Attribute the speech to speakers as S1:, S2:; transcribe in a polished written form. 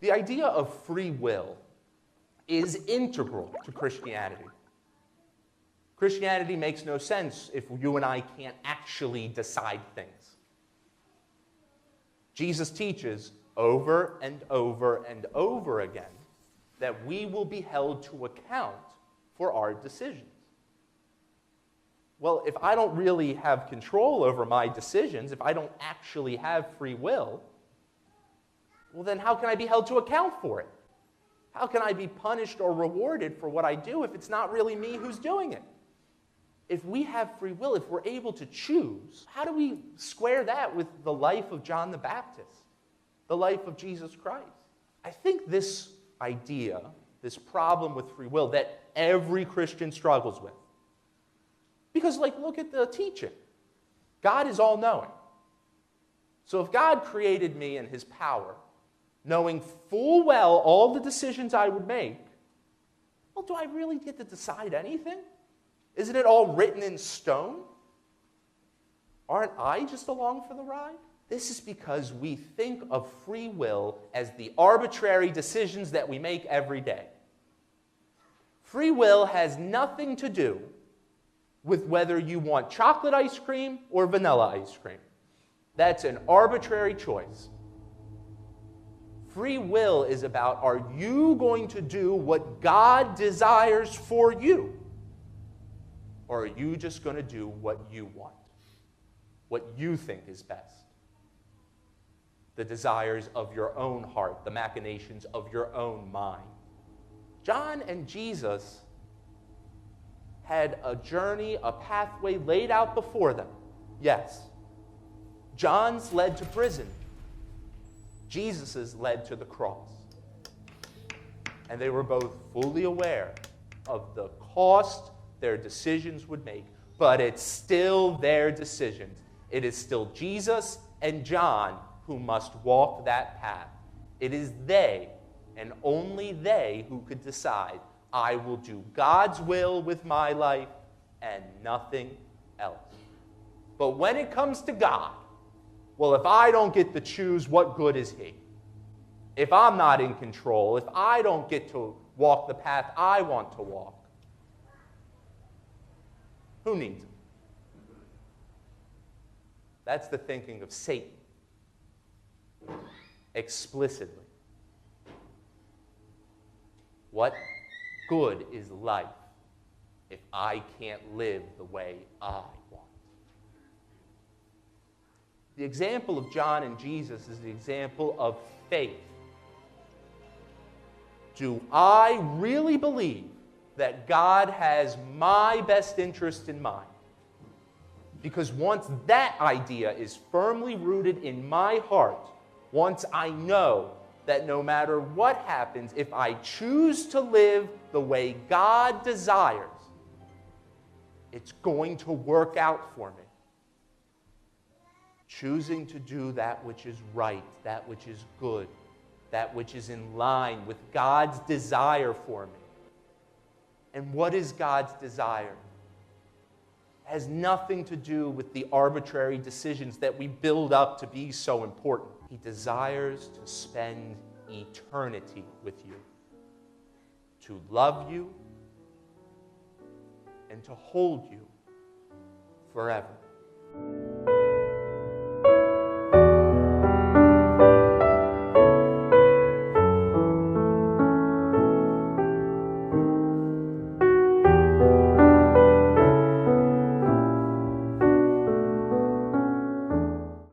S1: The idea of free will is integral to Christianity. Christianity makes no sense if you and I can't actually decide things. Jesus teaches over and over and over again that we will be held to account for our decisions. Well, if I don't really have control over my decisions, if I don't actually have free will, well, then how can I be held to account for it? How can I be punished or rewarded for what I do if it's not really me who's doing it? If we have free will, if we're able to choose, how do we square that with the life of John the Baptist, the life of Jesus Christ? I think this idea, this problem with free will that every Christian struggles with, because look at the teaching. God is all-knowing. So if God created me in his power, knowing full well all the decisions I would make, well, do I really get to decide anything? Isn't it all written in stone? Aren't I just along for the ride? This is because we think of free will as the arbitrary decisions that we make every day. Free will has nothing to do with whether you want chocolate ice cream or vanilla ice cream. That's an arbitrary choice. Free will is about, are you going to do what God desires for you? Or are you just going to do what you want? What you think is best? The desires of your own heart, the machinations of your own mind. John and Jesus had a journey, a pathway laid out before them. Yes. John's led to prison. Jesus's led to the cross. And they were both fully aware of the cost their decisions would make. But it's still their decisions. It is still Jesus and John who must walk that path. It is they, and only they, who could decide, I will do God's will with my life and nothing else. But when it comes to God, well, if I don't get to choose, what good is he? If I'm not in control, if I don't get to walk the path I want to walk, who needs him? That's the thinking of Satan, explicitly. What good is life if I can't live the way I want? The example of John and Jesus is the example of faith. Do I really believe that God has my best interest in mind? Because once that idea is firmly rooted in my heart, once I know that no matter what happens, if I choose to live the way God desires, it's going to work out for me. Choosing to do that which is right, that which is good, that which is in line with God's desire for me. And what is God's desire? It has nothing to do with the arbitrary decisions that we build up to be so important. He desires to spend eternity with you, to love you, and to hold you forever.